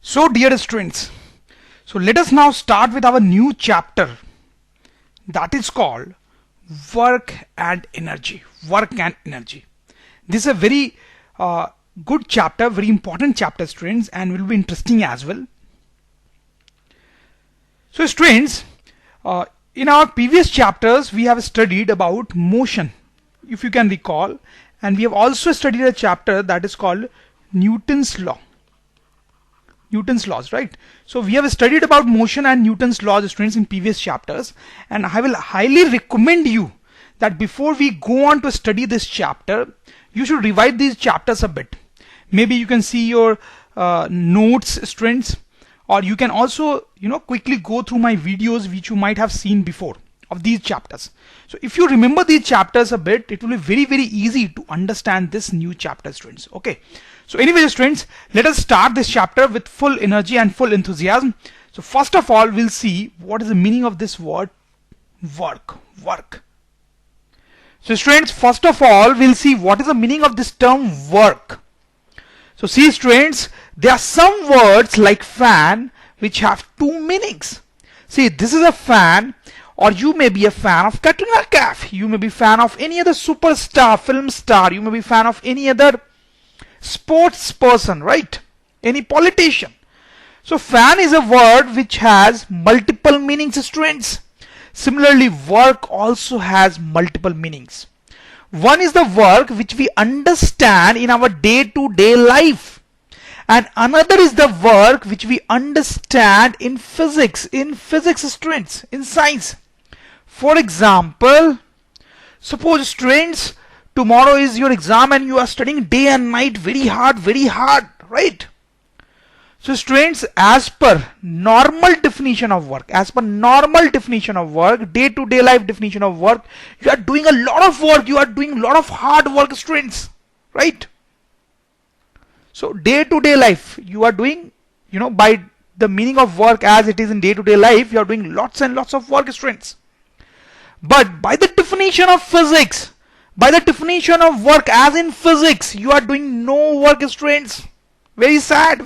So dear students, so let us now start with our new chapter that is called work and energy. Work and energy. This is a very good chapter, very important chapter, students, and will be interesting as well. So students, in our previous chapters we have studied about motion, if you can recall, and we have also studied a chapter that is called Newton's laws, right? So we have studied about motion and Newton's laws, students, in previous chapters, and I will highly recommend you that before we go on to study this chapter, you should revise these chapters a bit. Maybe you can see your notes, students, or you can also quickly go through my videos which you might have seen before of these chapters. So if you remember these chapters a bit, it will be very easy to understand this new chapter, students. Okay, so anyway, students, let us start this chapter with full energy and full enthusiasm. So first of all, we'll see what is the meaning of this word work. So students, first of all, we'll see what is the meaning of this term work. So see, students, there are some words like fan which have two meanings. See, this is a fan, or you may be a fan of Katrina Kaif, you may be a fan of any other superstar, film star, you may be a fan of any other sports person, right? Any politician. So fan is a word which has multiple meanings, students. Similarly, work also has multiple meanings. One is the work which we understand in our day-to-day life, and another is the work which we understand in physics, students, in science. For example, suppose, students, tomorrow is your exam and you are studying day and night very hard, right? So students, as per normal definition of work, day-to-day life definition of work, you are doing a lot of work, you are doing a lot of hard work, students, right? So day-to-day life, you are doing, by the meaning of work as it is in day-to-day life, you are doing lots and lots of work, students. But by the definition of physics, by the definition of work as in physics, you are doing no work, students. Very sad.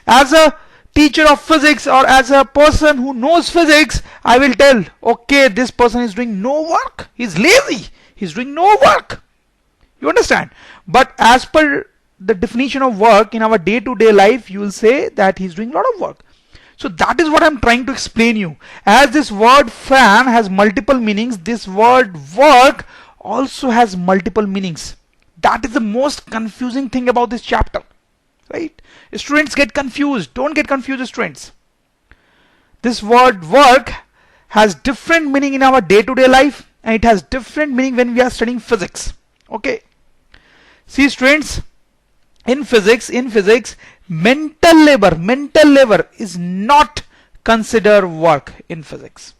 As a teacher of physics or as a person who knows physics, I will tell, okay, this person is doing no work. He's lazy. He's doing no work. You understand? But as per the definition of work in our day-to-day life, you will say that he's doing a lot of work. So that is what I'm trying to explain you. As this word fan has multiple meanings, this word work also has multiple meanings. That is the most confusing thing about this chapter, right? Students get confused. Don't get confused, students. This word work has different meaning in our day-to-day life, and it has different meaning when we are studying physics. Okay. See, students, in physics, mental labor is not considered work in physics.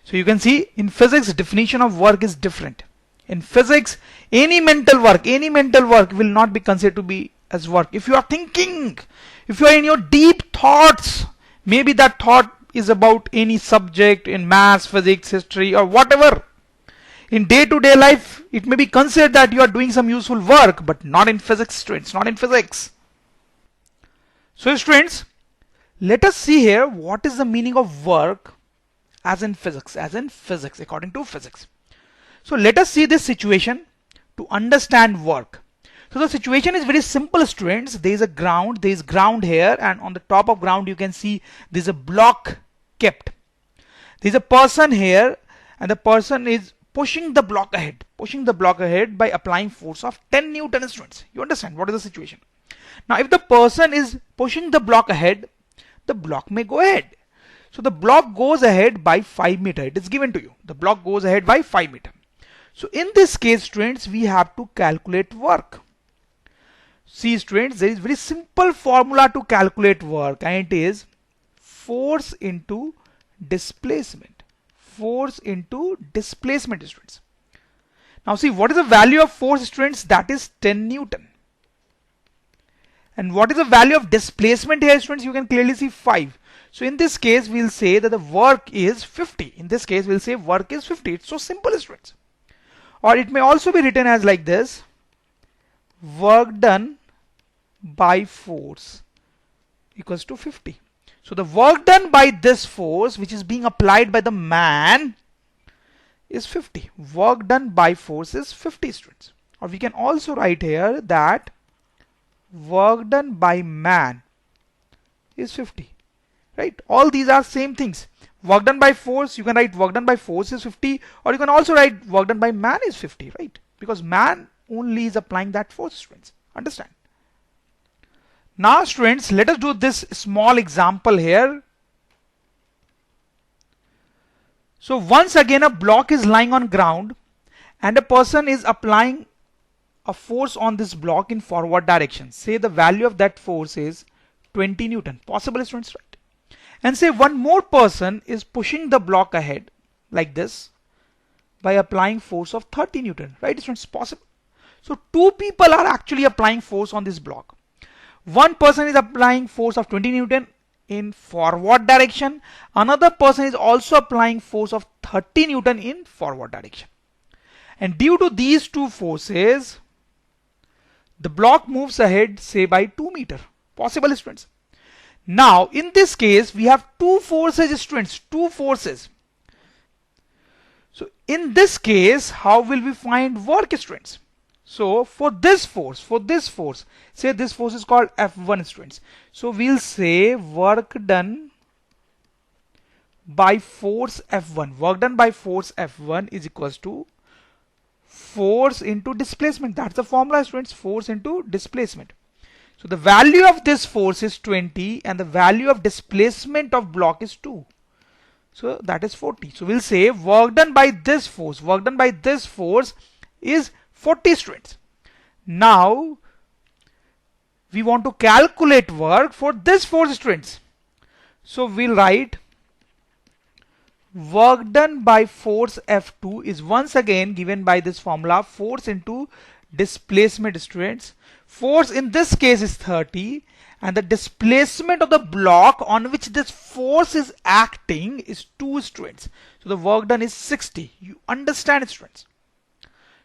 So you can see in physics, definition of work is different. In physics, any mental work will not be considered to be as work. If you are thinking, if you are in your deep thoughts, maybe that thought is about any subject in maths, physics, history, or whatever. In day-to-day life, it may be considered that you are doing some useful work, but not in physics, students, not in physics. So students, let us see here what is the meaning of work as in physics, according to physics. So let us see this situation to understand work. So the situation is very simple, students. There is ground here, and on the top of ground you can see there is a block kept. There is a person here, and the person is pushing the block ahead by applying force of 10 Newton, students. You understand what is the situation? Now if the person is pushing the block ahead, the block may go ahead. So the block goes ahead by 5 meters. It is given to you. The block goes ahead by 5 meters. So in this case, students, we have to calculate work. See, students, there is very simple formula to calculate work, and it is force into displacement. Students. Now see, what is the value of force, students? That is 10 Newton. And what is the value of displacement here, students? You can clearly see 5. So in this case, we'll say that the work is 50. In this case, we'll say work is 50. It's so simple, students. Or it may also be written as like this: work done by force equals to 50. So the work done by this force which is being applied by the man is 50. Work done by force is 50 students. Or we can also write here that work done by man is 50. Right? All these are same things. Work done by force, you can write work done by force is 50, or you can also write work done by man is 50, right? Because man only is applying that force, students. Understand? Now students, let us do this small example here. So once again a block is lying on ground and a person is applying a force on this block in forward direction. Say the value of that force is 20 Newton. Possible, students, right? And say one more person is pushing the block ahead like this by applying force of 30 Newton, right? It's possible. So two people are actually applying force on this block. One person is applying force of 20 Newton in forward direction. Another person is also applying force of 30 Newton in forward direction. And due to these two forces, the block moves ahead, say by 2 meters. Possible, students. Now in this case we have two forces, students, two forces. So in this case, how will we find work, students? So for this force, say this force is called F1, students. So we'll say work done by force F1. Work done by force F1 is equals to force into displacement. That's the formula, students. Force into displacement. So the value of this force is 20 and the value of displacement of block is 2. So that is 40. So we'll say work done by this force, is 40, students. Now we want to calculate work for this force, students. So we'll write work done by force F2 is once again given by this formula, force into displacement, students. Force in this case is 30 and the displacement of the block on which this force is acting is 2, students. So the work done is 60. You understand, students?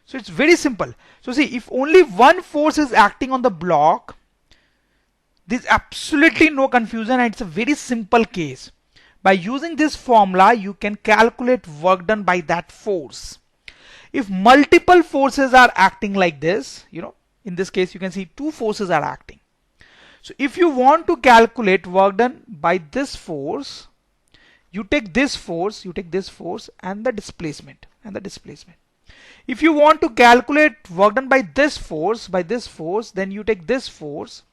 So it's very simple. So see, if only one force is acting on the block, there's absolutely no confusion and it's a very simple case. By using this formula, you can calculate work done by that force. If multiple forces are acting like this, in this case you can see two forces are acting. So if you want to calculate work done by this force, you take this force and the displacement. If you want to calculate work done by this force, then you take this force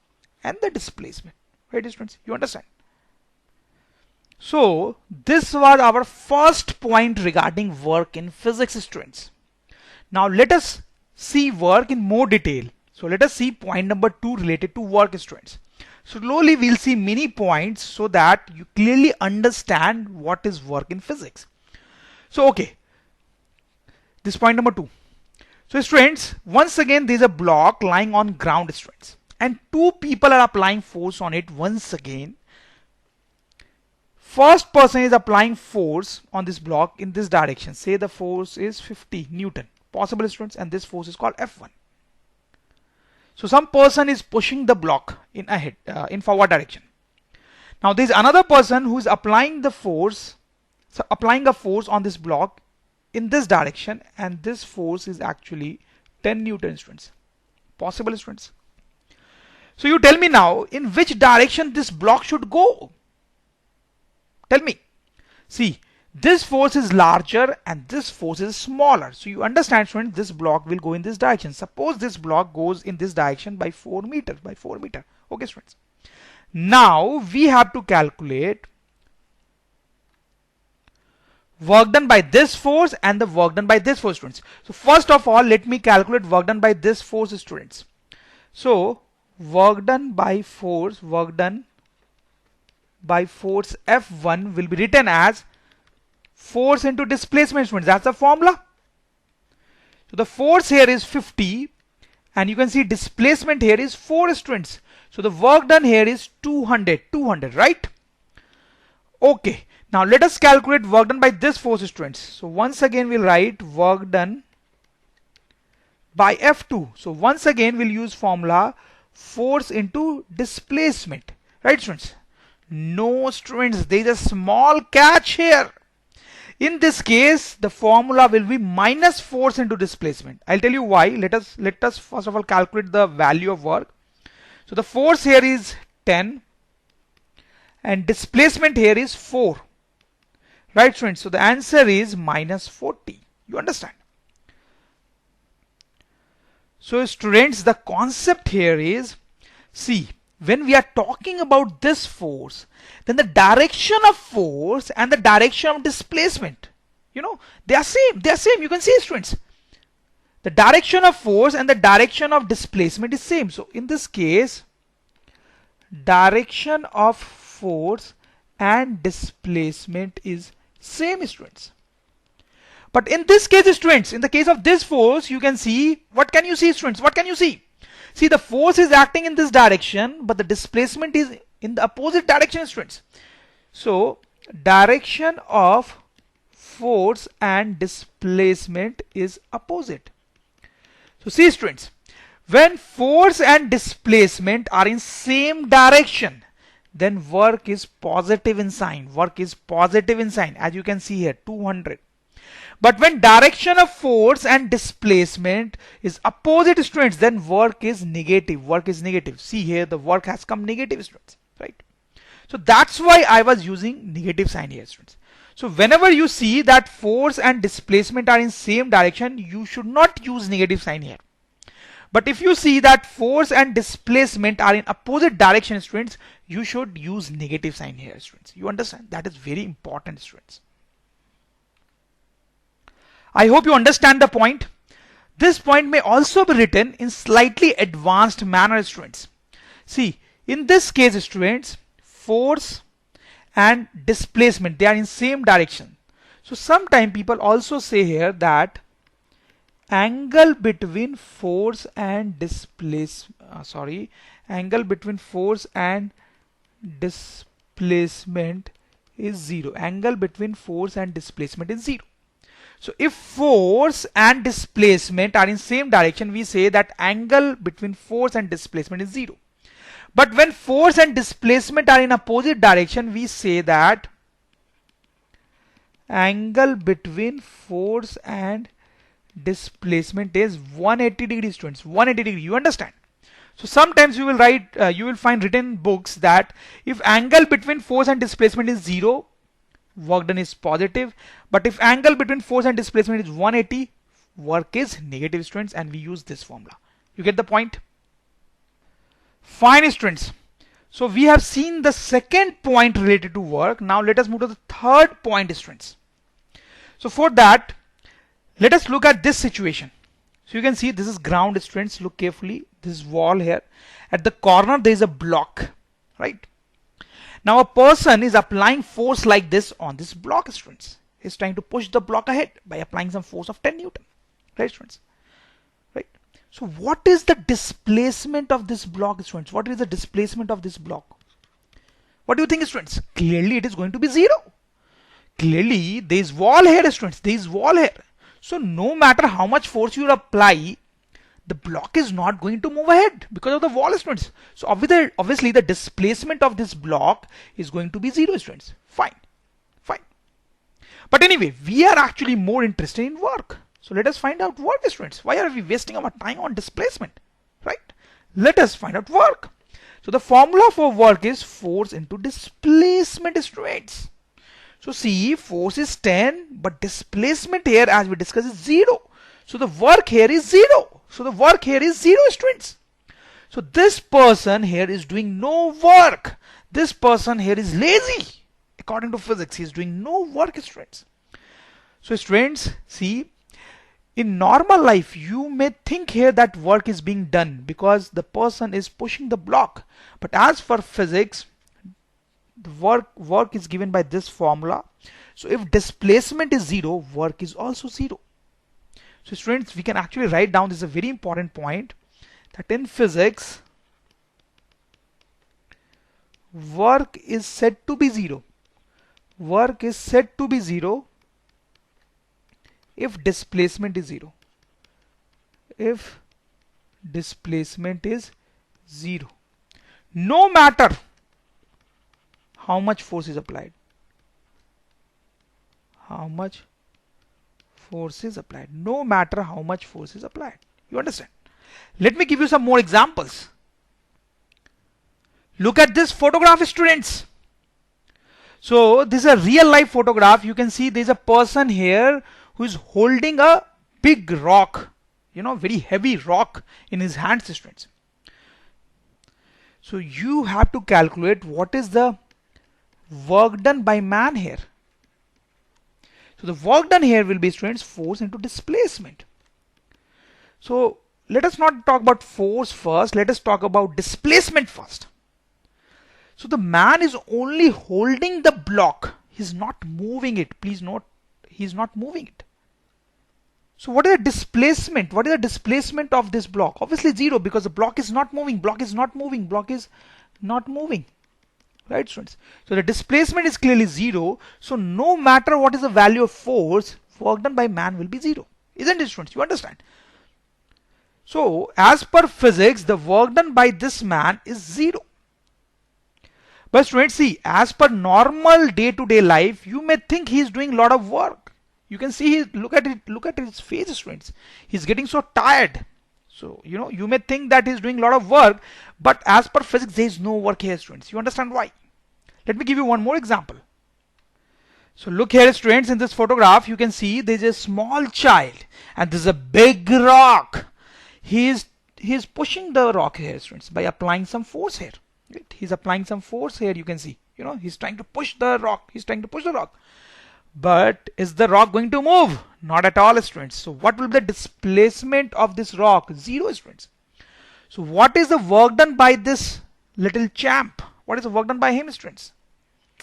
and the displacement. Right, students? You understand? So this was our first point regarding work in physics, students. Now let us see work in more detail. So let us see point number 2 related to work, students. So slowly we'll see many points so that you clearly understand what is work in physics. So okay, this point number 2. So students, once again there is a block lying on ground, students, and two people are applying force on it once again. First person is applying force on this block in this direction. Say the force is 50 Newton. Possible, students, and this force is called F1. So some person is pushing the block in forward direction. Now there is another person who is applying a force on this block in this direction, and this force is actually 10 Newton, students. Possible, students? So you tell me now, in which direction this block should go? Tell me. See, this force is larger and this force is smaller. So you understand, students, this block will go in this direction. Suppose this block goes in this direction by 4 meters. Okay, students. Now we have to calculate work done by this force and the work done by this force, students. So first of all, let me calculate work done by this force, students. So work done by force F1 will be written as force into displacement, students. That's the formula. So the force here is 50 and you can see displacement here is 4, students. So the work done here is 200, right? Okay. Now let us calculate work done by this force, students. So once again we'll write work done by F2. So once again we'll use formula force into displacement, Right, students? No, students, there is a small catch here. In this case, the formula will be minus force into displacement. I'll tell you why. Let us first of all calculate the value of work. So the force here is 10 and displacement here is 4. Right, students? So the answer is minus 40. You understand? So students, the concept here is, see, when we are talking about this force, then the direction of force and the direction of displacement, they are same. They are same. You can see, students, the direction of force and the direction of displacement is same. So in this case, direction of force and displacement is same, students. But in this case, students, in the case of this force, you can see, what can you see, students? What can you see? See, the force is acting in this direction, but the displacement is in the opposite direction, students. So, direction of force and displacement is opposite. So, see, students, when force and displacement are in same direction, then work is positive in sign. Work is positive in sign, as you can see here, 200. But when direction of force and displacement is opposite, students, then work is negative. Work is negative. See here, the work has come negative, students, right? So that's why I was using negative sign here, students. So whenever you see that force and displacement are in same direction, you should not use negative sign here. But if you see that force and displacement are in opposite direction, students, you should use negative sign here, students. You understand? That is very important, students. I hope you understand the point. This point may also be written in slightly advanced manner, students. See, in this case, students, force and displacement, they are in same direction. So sometimes people also say here that angle between force and angle between force and displacement is 0. Angle between force and displacement is 0. So if force and displacement are in same direction, we say that angle between force and displacement is 0. But when force and displacement are in opposite direction, we say that angle between force and displacement is 180 degrees, students. 180 degrees. You understand? So sometimes you will find written in books that if angle between force and displacement is 0, work done is positive. But if angle between force and displacement is 180, work is negative, students, and we use this formula. You get the point? Fine, students. So we have seen the second point related to work. Now let us move to the third point, students. So for that, let us look at this situation. So you can see this is ground, students. Look carefully. This is wall here. At the corner there is a block, right? Now a person is applying force like this on this block, students. He's trying to push the block ahead by applying some force of 10 Newton. Right, students? Right. So what is the displacement of this block, students? What is the displacement of this block? What do you think, students? Clearly it is going to be 0. Clearly there is wall here, students. There is wall here. So no matter how much force you apply, the block is not going to move ahead because of the wall, students. So obviously the displacement of this block is going to be 0, students. Fine. Fine. But anyway, we are actually more interested in work. So let us find out work, students. Why are we wasting our time on displacement? Right? Let us find out work. So the formula for work is force into displacement, students. So see, force is 10, but displacement here, as we discussed, is 0. So the work here is 0. So the work here is 0, students. So this person here is doing no work. This person here is lazy. According to physics, he is doing no work, students. So students, see, in normal life, you may think here that work is being done because the person is pushing the block. But as for physics, the work is given by this formula. So if displacement is 0, work is also 0. So students, we can actually write down, this is a very important point, that in physics, work is said to be 0. Work is said to be 0 if displacement is 0. If displacement is 0. No matter how much force is applied. How much force is applied, no matter how much force is applied. You understand? Let me give you some more examples. Look at this photograph, students. So this is a real life photograph. You can see there's a person here who is holding a big rock, very heavy rock in his hands, students. So you have to calculate what is the work done by man here. So the work done here will be, students, force into displacement. So let us not talk about force first. Let us talk about displacement first. So the man is only holding the block. He's not moving it. Please note, he's not moving it. So what is the displacement? What is the displacement of this block? Obviously 0, because the block is not moving. Block is not moving. Block is not moving. Right, students? So the displacement is clearly 0. So no matter what is the value of force, work done by man will be 0. Isn't it, students? You understand? So as per physics, the work done by this man is 0. But students, see, as per normal day-to-day life, you may think he is doing a lot of work. You can see, look at his face, students. He's getting so tired. So, you may think that he's doing a lot of work, but as per physics, there is no work here, students. You understand why? Let me give you one more example. So look here, students, in this photograph, you can see there's a small child and there's a big rock. He is pushing the rock here, students, by applying some force here. Right? He's applying some force here, you can see. He's trying to push the rock. He's trying to push the rock. But is the rock going to move? Not at all, students. So what will be the displacement of this rock? 0, students. So what is the work done by this little champ? What is the work done by him, students?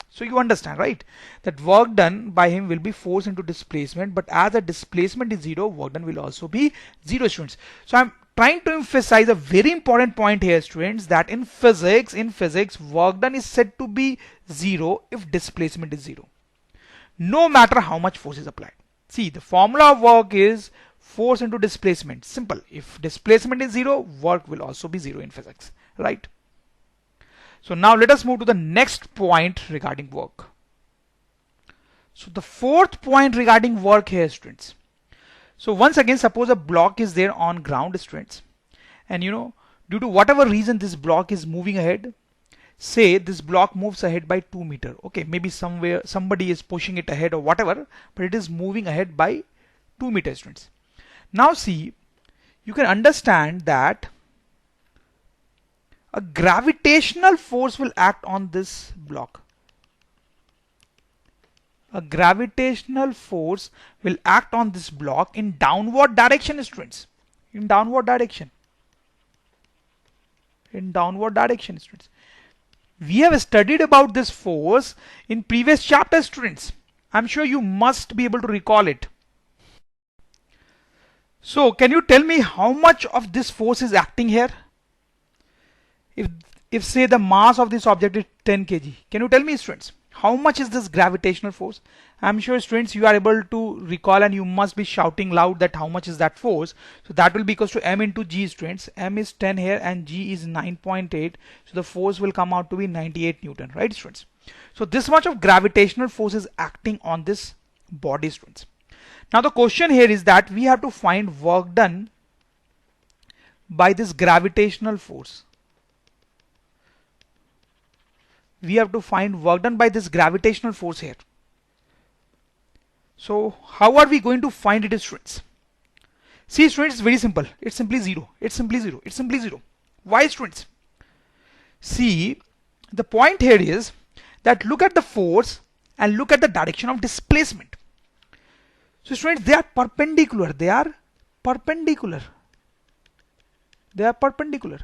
So you understand, right? That work done by him will be force into displacement, but as the displacement is 0, work done will also be 0, students. So I'm trying to emphasize a very important point here, students, that in physics, work done is said to be 0 if displacement is 0. No matter how much force is applied. See, the formula of work is force into displacement. Simple. If displacement is 0, work will also be 0 in physics, right? So now let us move to the next point regarding work. So the fourth point regarding work here, students. So once again, suppose a block is there on ground, students, and due to whatever reason this block is moving ahead. Say this block moves ahead by 2 meters. Okay, maybe somewhere somebody is pushing it ahead or whatever, but it is moving ahead by 2 meters, students. Now see, you can understand that a gravitational force will act on this block. A gravitational force will act on this block in downward direction, students. In downward direction. In downward direction, students. We have studied about this force in previous chapters, students. I'm sure you must be able to recall it. So can you tell me how much of this force is acting here? If say the mass of this object is 10 kg, can you tell me, students, how much is this gravitational force? I'm sure, students, you are able to recall and you must be shouting loud that how much is that force. So that will be equals to m into g, students. M is 10 here and g is 9.8. So the force will come out to be 98 Newton, right, students? So this much of gravitational force is acting on this body, students. Now the question here is that we have to find work done by this gravitational force. We have to find work done by this gravitational force here. So how are we going to find it, students? See, students, it's very simple. It's simply 0. It's simply 0. It's simply 0. Why, students? See, the point here is that look at the force and look at the direction of displacement. So students, they are perpendicular. They are perpendicular. They are perpendicular.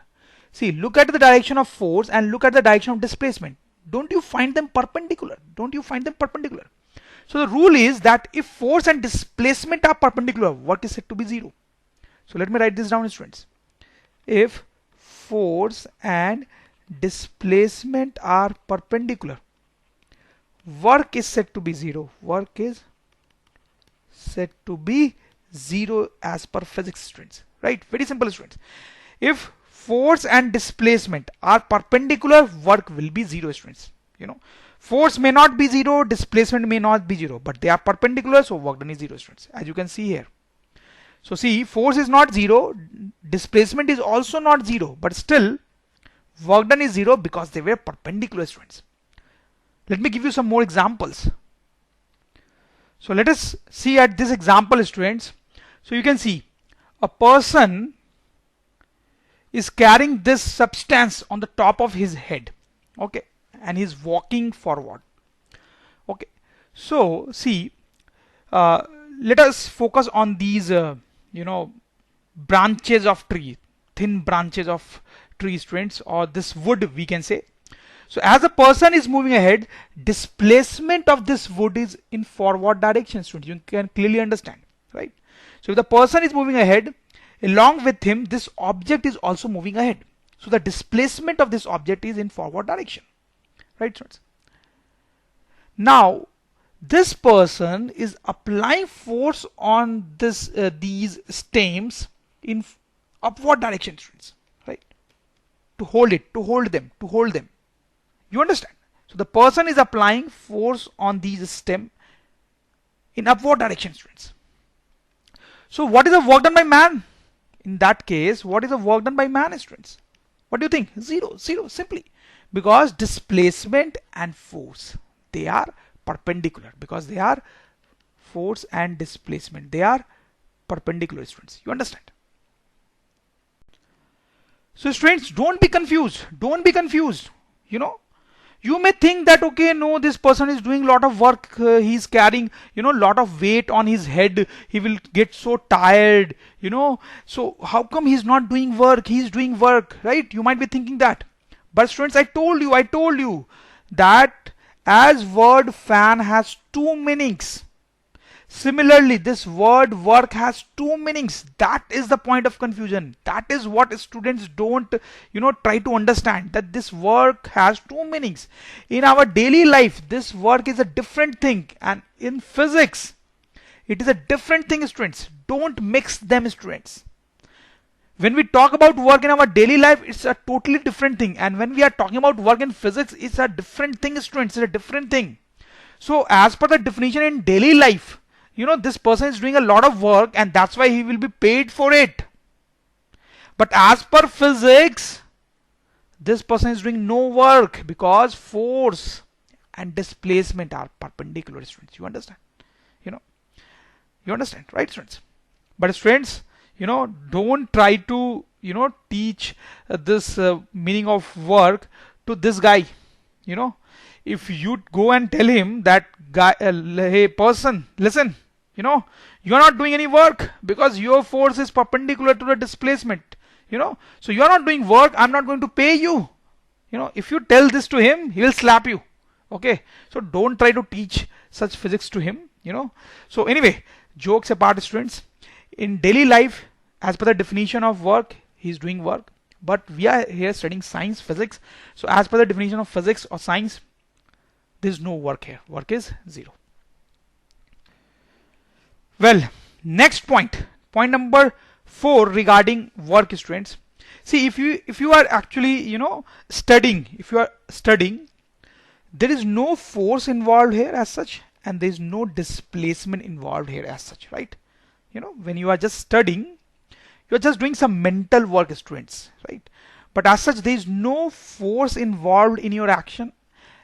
See, look at the direction of force and look at the direction of displacement. Don't you find them perpendicular? Don't you find them perpendicular? So the rule is that if force and displacement are perpendicular, work is said to be 0. So let me write this down, students. If force and displacement are perpendicular, work is said to be 0. Work is said to be 0 as per physics, students. Right? Very simple, students. If force and displacement are perpendicular, work will be 0, students. Force may not be 0, displacement may not be 0, but they are perpendicular, so work done is 0, students, as you can see here. So see, force is not 0, displacement is also not 0, but still work done is 0 because they were perpendicular, students. Let me give you some more examples. So let us see at this example, students. So you can see a person is carrying this substance on the top of his head, okay, and he's walking forward. Okay, so see, let us focus on these branches of tree, thin branches of tree, students, or this wood we can say. So as a person is moving ahead, displacement of this wood is in forward direction, students. You can clearly understand, right? So if the person is moving ahead, along with him this object is also moving ahead. So the displacement of this object is in forward direction, right, students? Now this person is applying force on this these stems in upward direction, students, right? To hold them. You understand? So the person is applying force on these stem in upward direction, students. So what is the work done by man? In that case, what is the work done by man, students? What do you think? Zero, simply because displacement and force, they are perpendicular, because they are force and displacement, they are perpendicular, students. You understand? So students, don't be confused. You may think that, okay, no, this person is doing a lot of work, he's carrying lot of weight on his head, he will get so tired, so how come he's not doing work? He's doing work, right? You might be thinking that. But students, I told you that as word fan has two meanings, similarly this word work has two meanings. That is the point of confusion. That is what students don't try to understand, that this work has two meanings. In our daily life this work is a different thing, and in physics it is a different thing, students. Don't mix them, students. When we talk about work in our daily life, it's a totally different thing, and when we are talking about work in physics, it's a different thing, students. It's a different thing. So as per the definition in daily life, this person is doing a lot of work and that's why he will be paid for it. But as per physics, this person is doing no work because force and displacement are perpendicular, students. You understand? You understand, right, students? But students, don't try to teach this meaning of work to this guy. If you go and tell him that guy, hey person, listen, you are not doing any work because your force is perpendicular to the displacement, so you are not doing work, I'm not going to pay you. If you tell this to him, he will slap you. Okay, so don't try to teach such physics to him. So anyway, jokes apart, students, in daily life, as per the definition of work, he is doing work, but we are here studying science, physics. So as per the definition of physics or science, there is no work here. Work is 0. Well, next point number 4 regarding work, students. See, if you are actually studying, there is no force involved here as such, and there is no displacement involved here as such, right? When you are just studying, you are just doing some mental work, students, right? But as such, there is no force involved in your action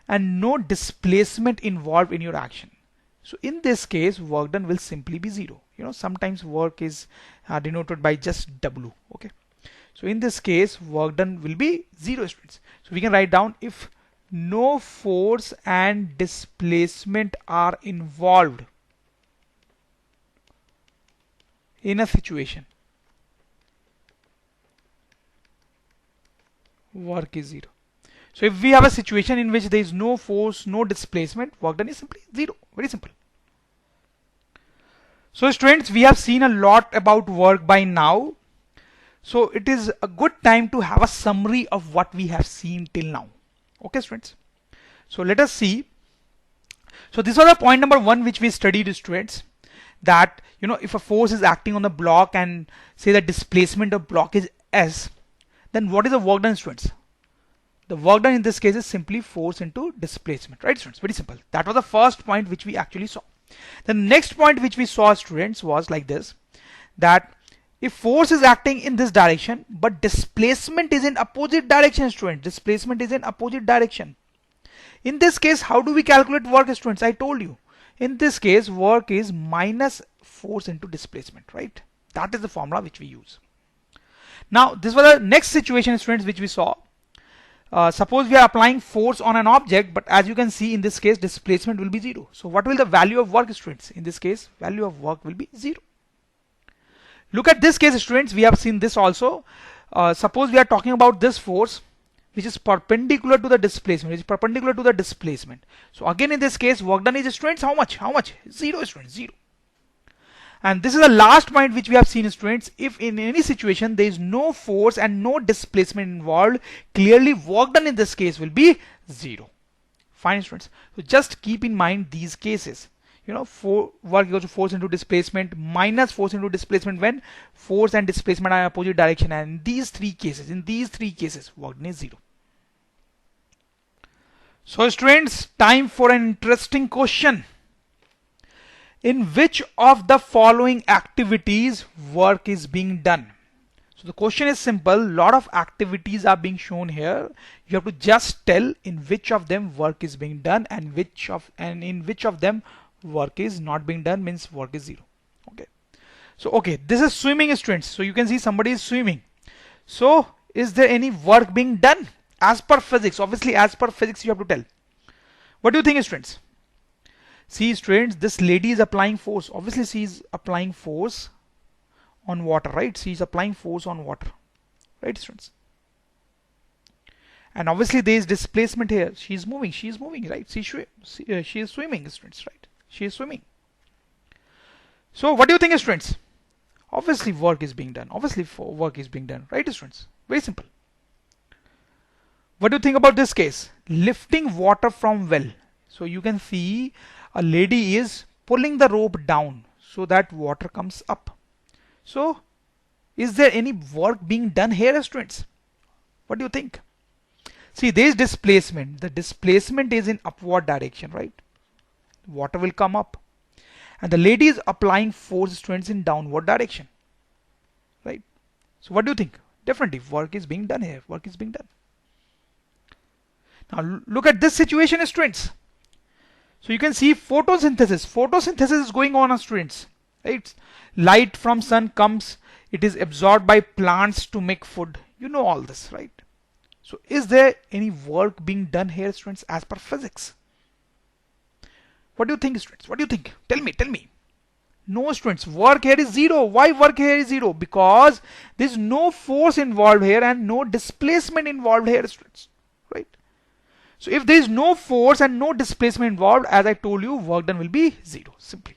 and no displacement involved in your action. So in this case, work done will simply be 0. Sometimes work is denoted by just W. Okay, so in this case, work done will be 0, students. So we can write down, if no force and displacement are involved in a situation, work is 0. So if we have a situation in which there is no force, no displacement, work done is simply 0. Very simple. So students, we have seen a lot about work by now. So it is a good time to have a summary of what we have seen till now. Okay, students. So let us see. So this was the point number 1 which we studied, students. That if a force is acting on the block and say the displacement of block is S, then what is the work done, students? the work done in this case is simply force into displacement, right students? Very simple. That was the first point which we actually saw. The next point which we saw, students, was like this, that if force is acting in this direction but displacement is in opposite direction, students, displacement is in opposite direction. In this case, how do we calculate work, students? I told you, in this case work is minus force into displacement, right? That is the formula which we use. Now this was the next situation, students, which we saw. Suppose we are applying force on an object, but as you can see in this case displacement will be 0. So what will the value of work, students? In this case value of work will be 0. Look at this case, students. We have seen this also. Suppose we are talking about this force which is perpendicular to the displacement, which is perpendicular to the displacement. So again in this case work done is, students, how much? 0, students, 0. And this is the last point which we have seen, students. If in any situation there is no force and no displacement involved, clearly work done in this case will be 0. Fine, students. So just keep in mind these cases. You know, work equals to force into displacement minus force into displacement when force and displacement are in opposite direction. And in these three cases, work done is 0. So students, time for an interesting question. In which of the following activities work is being done? So the question is simple. Lot of activities are being shown here. You have to just tell in which of them work is being done and in which of them work is not being done, means work is 0. Okay. So okay, this is swimming, students. So you can see somebody is swimming. So is there any work being done? As per physics, obviously as per physics you have to tell. What do you think, students? See, students, this lady is applying force. Obviously she is applying force on water, right? She is applying force on water, right, students? And obviously there is displacement here. She is moving, right? She is swimming, students, right? She is swimming. So what do you think, students? Obviously work is being done. Right, students? Very simple. What do you think about this case? Lifting water from well. So you can see a lady is pulling the rope down so that water comes up. So is there any work being done here, students? What do you think? See, there is displacement. The displacement is in upward direction, right? Water will come up. And the lady is applying force, students, in downward direction, right? So what do you think? Definitely work is being done here. Work is being done. Now look at this situation, students. So you can see photosynthesis. Photosynthesis is going on, students, right? Light from sun comes. It is absorbed by plants to make food. You know all this, right? So is there any work being done here, students, as per physics? What do you think, students? What do you think? Tell me. No, students, work here is 0. Why work here is 0? Because there is no force involved here and no displacement involved here, students, right? So if there is no force and no displacement involved, as I told you, work done will be 0, simply.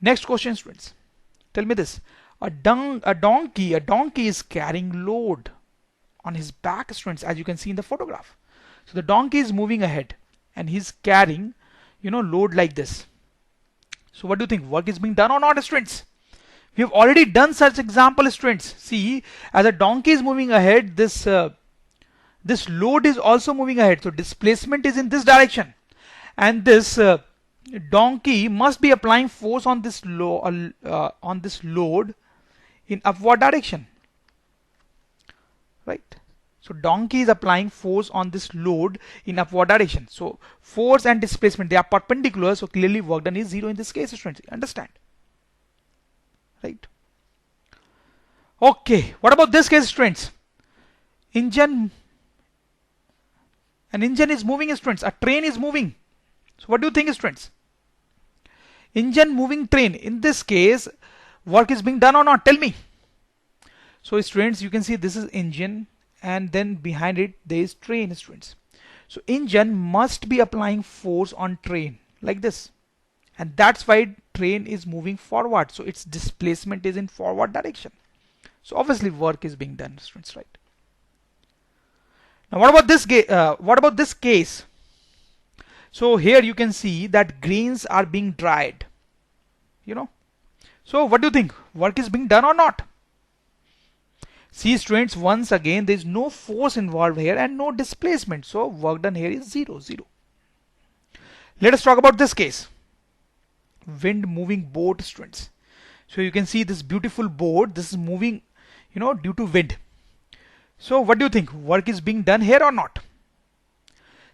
Next question, students. Tell me this. A donkey is carrying load on his back, students, as you can see in the photograph. So the donkey is moving ahead and he's carrying, load like this. So what do you think? Work is being done or not, students? We have already done such example, students. See, as a donkey is moving ahead, this load is also moving ahead. So displacement is in this direction, and this donkey must be applying force on this load in upward direction, right? So donkey is applying force on this load in upward direction. So force and displacement, they are perpendicular. So clearly work done is 0 in this case, students. Understand? Right? Okay. What about this case, students? An engine is moving, students. A train is moving. So what do you think, students? Engine moving train. In this case, work is being done or not? Tell me. So students, you can see this is engine, and then behind it there is train, students. So engine must be applying force on train like this, and that's why train is moving forward. So its displacement is in forward direction. So obviously work is being done, students, right? Now what about this case? So here you can see that grains are being dried. So what do you think? Work is being done or not? See students, once again there is no force involved here and no displacement, so work done here is 0, 0. Let us talk about this case. Wind moving boat, students. So you can see this beautiful boat, this is moving, due to wind. So what do you think? Work is being done here or not?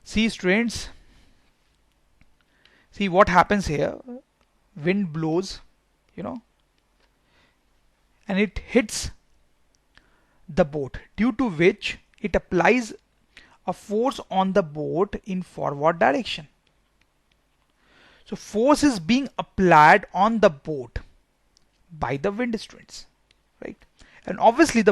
See students, see what happens here. Wind blows, and it hits the boat, due to which it applies a force on the boat in forward direction. So force is being applied on the boat by the wind, students, right? And obviously the